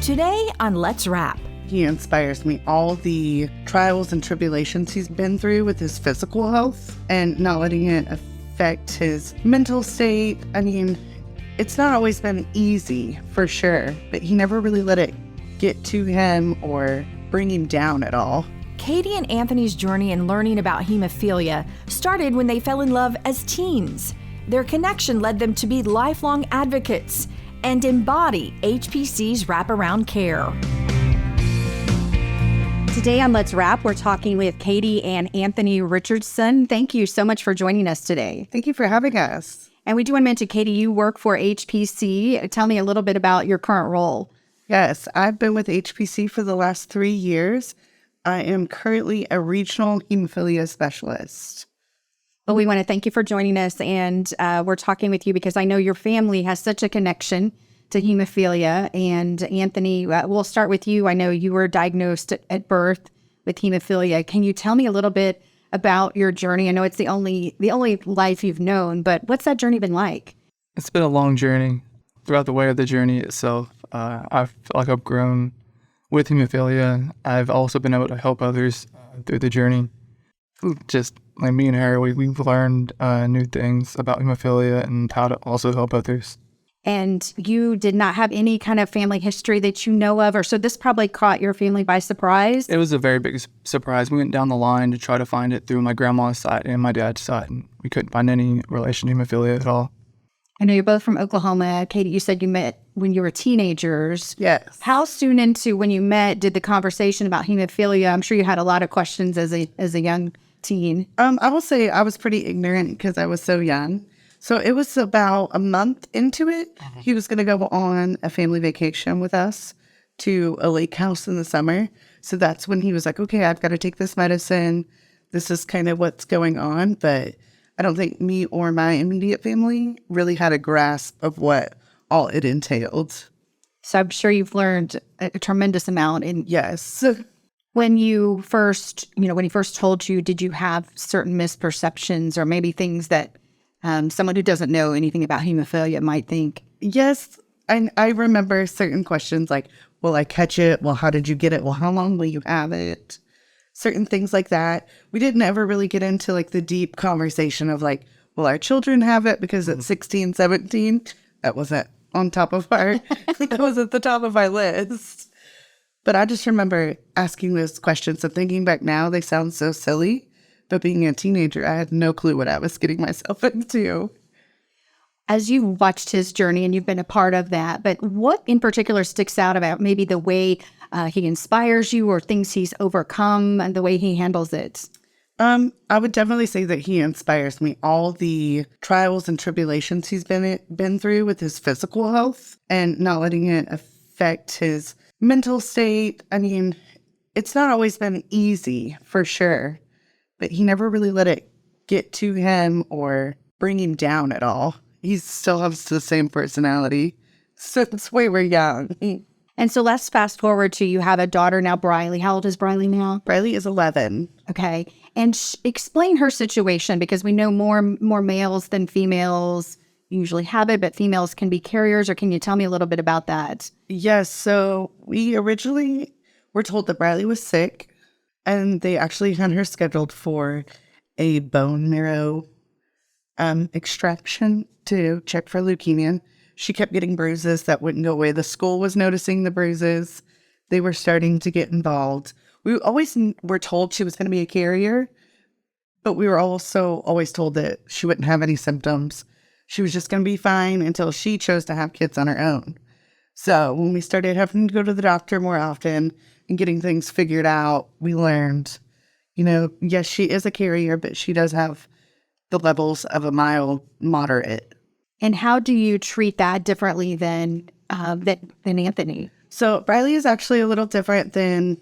Today on Let's Wrap. He inspires me. All the trials and tribulations he's been through with his physical health and not letting it affect his mental state. I mean, it's not always been easy, for sure, but he never really let it get to him or bring him down at all. Katie and Anthony's journey in learning about hemophilia started when they fell in love as teens. Their connection led them to be lifelong advocates and embody HPC's wraparound care. Today on Let's Wrap, we're talking with Katie and Anthony Richardson. Thank you so much for joining us today. Thank you for having us. And we do want to mention, Katie, you work for HPC. Tell me a little bit about your current role. Yes, I've been with HPC for the last 3 years. I am currently a regional hemophilia specialist. Well, we want to thank you for joining us, and we're talking with you because I know your family has such a connection to hemophilia. And Anthony, we'll start with you. I know you were diagnosed at birth with hemophilia. Can you tell me a little bit about your journey? I know it's the only life you've known, but what's that journey been like? It's been a long journey. Throughout the way of the journey itself, I feel like I've grown with hemophilia. I've also been able to help others through the journey. Just like me and her, we've learned new things about hemophilia and how to also help others. And you did not have any kind of family history that you know of, or so this probably caught your family by surprise? It was a very big surprise. We went down the line to try to find it through my grandma's side and my dad's side, and we couldn't find any relation to hemophilia at all. I know you're both from Oklahoma. Katie, you said you met when you were teenagers. Yes. How soon into when you met did the conversation about hemophilia? I'm sure you had a lot of questions as a young teen. I will say I was pretty ignorant because I was so young. So it was about a month into it. He was going to go on a family vacation with us to a lake house in the summer. So that's when he was like, okay, I've got to take this medicine. This is kind of what's going on. But I don't think me or my immediate family really had a grasp of what all it entailed. So I'm sure you've learned a tremendous amount. Yes. When he first told you, did you have certain misperceptions or maybe things that someone who doesn't know anything about hemophilia might think? Yes. I remember certain questions like, will I catch it? Well, how did you get it? Well, how long will you have it? Certain things like that. We didn't ever really get into like the deep conversation of like, will our children have it? Because at 16, 17, that wasn't on top of that was at the top of our list. But I just remember asking those questions and thinking back now, they sound so silly. But being a teenager, I had no clue what I was getting myself into. As you watched his journey and you've been a part of that, but what in particular sticks out about maybe the way he inspires you or things he's overcome and the way he handles it? I would definitely say that he inspires me. All the trials and tribulations he's been through with his physical health and not letting it affect his mental state. I mean, it's not always been easy, for sure. But he never really let it get to him or bring him down at all. He still has the same personality since we were young. And so let's fast forward to you have a daughter now, Briley. How old is Briley now? Briley is 11. Okay. And explain her situation, because we know more males than females usually have it, but females can be carriers. Or can you tell me a little bit about that? Yes. So we originally were told that Briley was sick. And they actually had her scheduled for a bone marrow extraction to check for leukemia. She kept getting bruises that wouldn't go away. The school was noticing the bruises. They were starting to get involved. We always were told she was going to be a carrier, but we were also always told that she wouldn't have any symptoms. She was just going to be fine until she chose to have kids on her own. So when we started having to go to the doctor more often and getting things figured out, we learned, yes, she is a carrier, but she does have the levels of a mild, moderate. And how do you treat that differently than Anthony? So Briley is actually a little different than,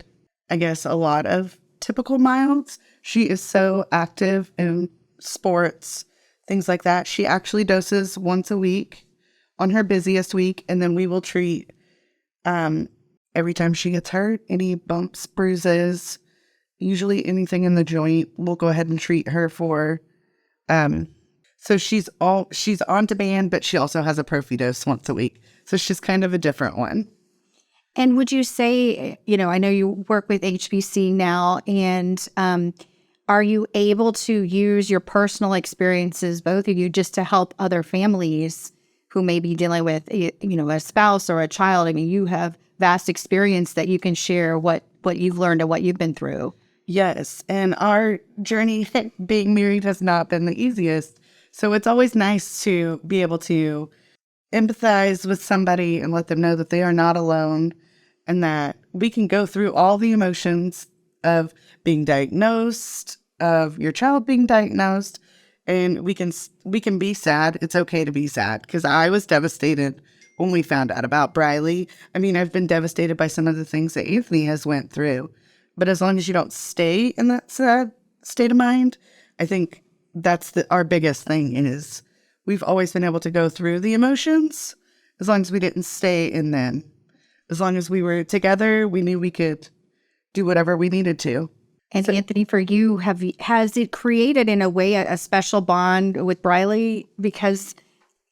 I guess, a lot of typical milds. She is so active in sports, things like that. She actually doses once a week on her busiest week, and then we will treat every time she gets hurt, any bumps, bruises, usually anything in the joint, we'll go ahead and treat her for. So she's on demand, but she also has a prophy dose once a week. So she's kind of a different one. And would you say, I know you work with HPC now, and are you able to use your personal experiences, both of you, just to help other families who may be dealing with, a spouse or a child? I mean, you have vast experience that you can share what you've learned and what you've been through. Yes, and our journey being married has not been the easiest. So it's always nice to be able to empathize with somebody and let them know that they are not alone and that we can go through all the emotions of being diagnosed, of your child being diagnosed, and we can be sad. It's okay to be sad, because I was devastated when we found out about Briley. I mean, I've been devastated by some of the things that Anthony has went through. But as long as you don't stay in that sad state of mind, I think that's our biggest thing is we've always been able to go through the emotions as long as we didn't stay in them. As long as we were together, we knew we could do whatever we needed to. And so, Anthony, for you, has it created in a way a special bond with Briley because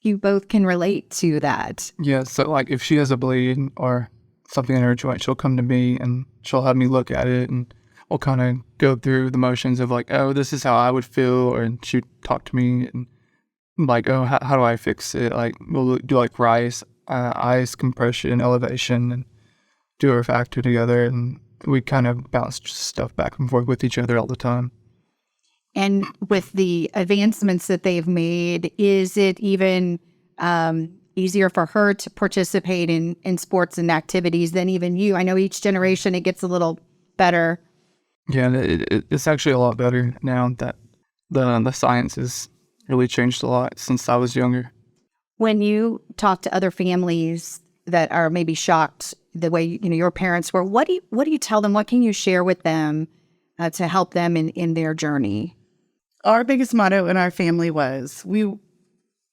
you both can relate to that? Yeah, so like if she has a bleed or something in her joint, she'll come to me and she'll have me look at it, and we'll kind of go through the motions of like, oh, this is how I would feel, and she'd talk to me and like, oh, how do I fix it? Like we'll do like ice compression, elevation, and do a factor together, and we kind of bounce stuff back and forth with each other all the time. And with the advancements that they've made, is it even easier for her to participate in sports and activities than even you? I know each generation it gets a little better. Yeah, it's actually a lot better now that the science has really changed a lot since I was younger. When you talk to other families that are maybe shocked the way your parents were, what do you tell them? What can you share with them to help them in their journey? Our biggest motto in our family was we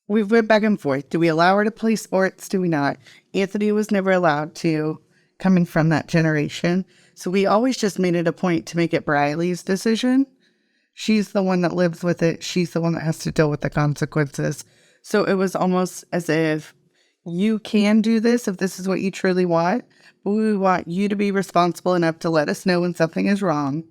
went back and forth. Do we allow her to play sports? Do we not? Anthony was never allowed to, coming from that generation. So we always just made it a point to make it Briley's decision. She's the one that lives with it. She's the one that has to deal with the consequences. So it was almost as if you can do this if this is what you truly want, but we want you to be responsible enough to let us know when something is wrong.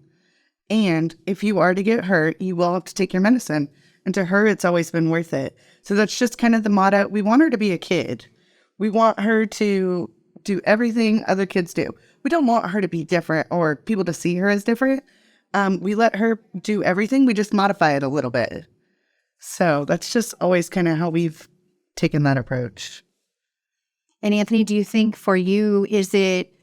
And if you are to get hurt, you will have to take your medicine. And to her, it's always been worth it. So that's just kind of the motto. We want her to be a kid. We want her to do everything other kids do. We don't want her to be different or people to see her as different. We let her do everything. We just modify it a little bit. So that's just always kind of how we've taken that approach. And Anthony, do you think for you, is it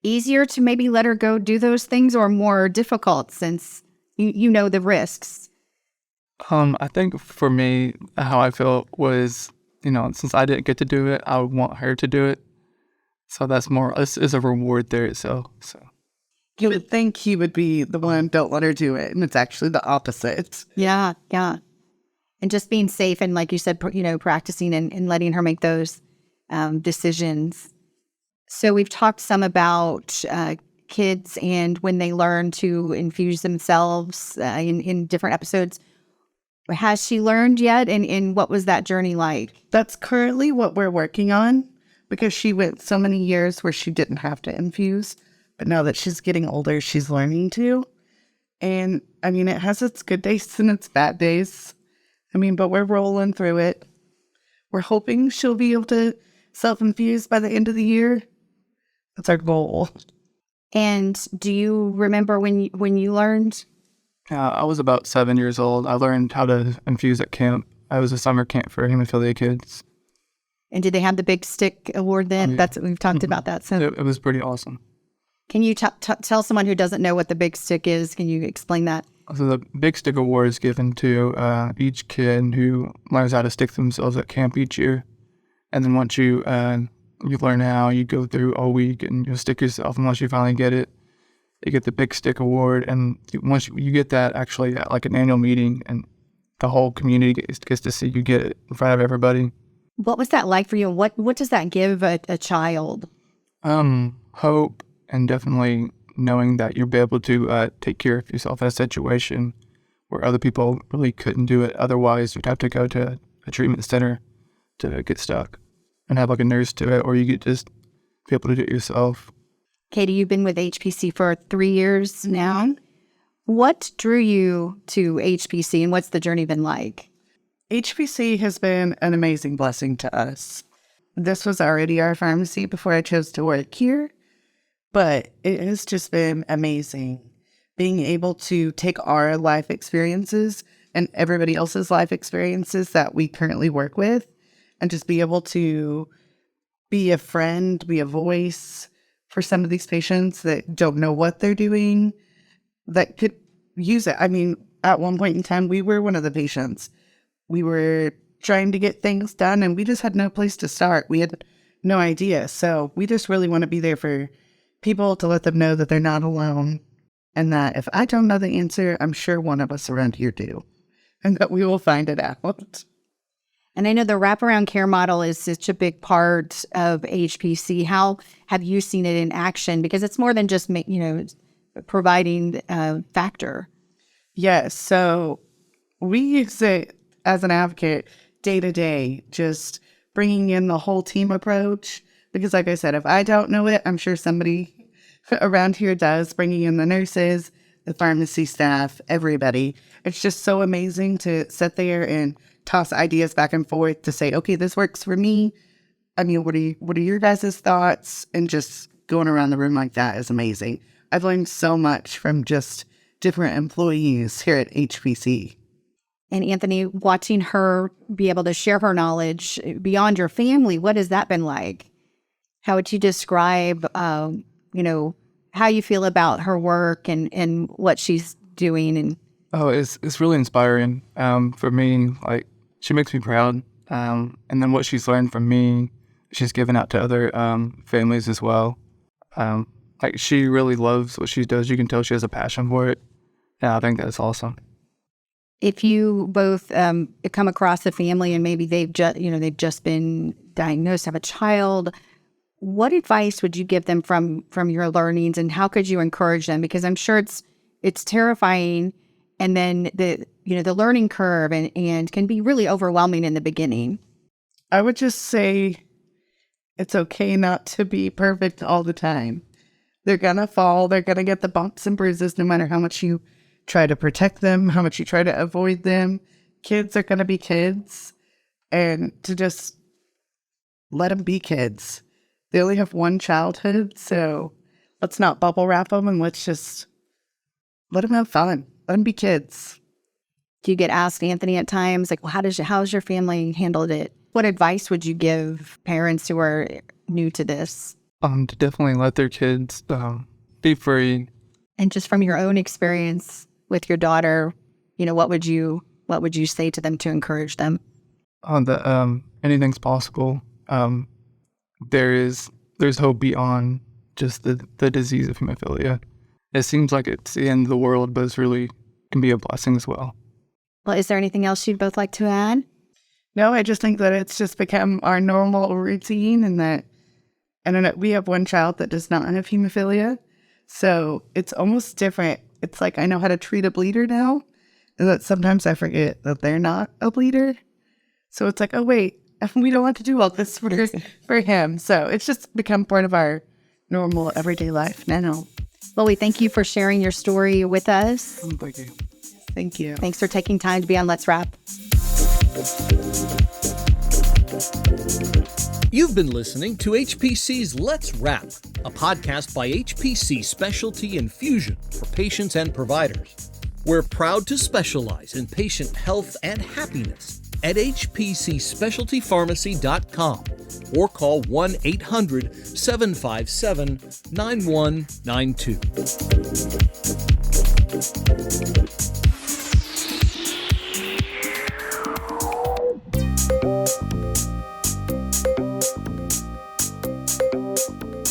easier to maybe let her go do those things or more difficult since you know the risks? I think for me, how I felt was, since I didn't get to do it, I would want her to do it. So that's more, this is a reward there. So you would think he would be the one, don't let her do it. And it's actually the opposite. Yeah. And just being safe and, like you said, practicing and letting her make those decisions. So we've talked some about kids and when they learn to infuse themselves in different episodes. Has she learned yet? And what was that journey like? That's currently what we're working on, because she went so many years where she didn't have to infuse. But now that she's getting older, she's learning to. And I mean, it has its good days and its bad days. But we're rolling through it. We're hoping she'll be able to self-infuse by the end of the year. That's our goal. And do you remember when you learned? I was about 7 years old. I learned how to infuse at camp. I was a summer camp for hemophilia kids. And did they have the Big Stick Award then? Yeah. That's we've talked about that. So it was pretty awesome. Can you tell someone who doesn't know what the Big Stick is? Can you explain that? So the Big Stick Award is given to each kid who learns how to stick themselves at camp each year. And then once you learn how, you go through a week and you'll stick yourself. And once you finally get it, you get the Big Stick Award. And once you get that actually at like an annual meeting, and the whole community gets to see you get it in front of everybody. What was that like for you? What does that give a child? Hope, and definitely knowing that you'll be able to take care of yourself in a situation where other people really couldn't do it. Otherwise, you'd have to go to a treatment center to get stuck and have like a nurse to it, or you could just be able to do it yourself. Katie, you've been with HPC for 3 years now. What drew you to HPC and what's the journey been like? HPC has been an amazing blessing to us. This was already our pharmacy before I chose to work here, but it has just been amazing being able to take our life experiences and everybody else's life experiences that we currently work with and just be able to be a friend, be a voice for some of these patients that don't know what they're doing, that could use it. I mean, at one point in time, we were one of the patients. We were trying to get things done and we just had no place to start. We had no idea. So we just really want to be there for people to let them know that they're not alone and that if I don't know the answer, I'm sure one of us around here do, and that we will find it out. And I know the wraparound care model is such a big part of HPC. How have you seen it in action? Because it's more than just, providing a factor. Yes. So we use it as an advocate day to day, just bringing in the whole team approach. Because like I said, if I don't know it, I'm sure somebody around here does, bringing in the nurses, the pharmacy staff, everybody. It's just so amazing to sit there and toss ideas back and forth to say, okay, this works for me. I mean, what are your guys' thoughts? And just going around the room like that is amazing. I've learned so much from just different employees here at HPC. And Anthony, watching her be able to share her knowledge beyond your family, what has that been like? How would you describe, how you feel about her work and what she's doing? And It's really inspiring for me. Like, she makes me proud. And then what she's learned from me, she's given out to other families as well. Like, she really loves what she does. You can tell she has a passion for it. Yeah, I think that's awesome. If you both come across a family and maybe they've just been diagnosed, have a child, what advice would you give them from your learnings, and how could you encourage them? Because I'm sure it's terrifying, and then the learning curve and can be really overwhelming in the beginning. I would just say it's okay not to be perfect all the time. They're gonna fall, they're gonna get the bumps and bruises no matter how much you try to protect them, how much you try to avoid them. Kids are gonna be kids, and to just let them be kids. They only have one childhood, so let's not bubble wrap them and let's just let them have fun. Let them be kids. Do you get asked, Anthony, at times, like, well, how's your family handled it? What advice would you give parents who are new to this? To definitely let their kids be free. And just from your own experience with your daughter, what would you say to them to encourage them? Anything's possible. There's hope beyond just the disease of hemophilia. It seems like it's the end of the world, but it's really can be a blessing as well. Well, is there anything else you'd both like to add? No, I just think that it's just become our normal routine, and that, I don't know, we have one child that does not have hemophilia, so it's almost different. It's like I know how to treat a bleeder now, and that sometimes I forget that they're not a bleeder. So it's like, oh wait, we don't have to do all this for him. So it's just become part of our normal everyday life now. Well, we thank you for sharing your story with us. Thank you. Thank you. Thanks for taking time to be on Let's Wrap. You've been listening to HPC's Let's Wrap, a podcast by HPC Specialty Infusion for patients and providers. We're proud to specialize in patient health and happiness at hpcspecialtypharmacy.com or call 1-800-757-9192.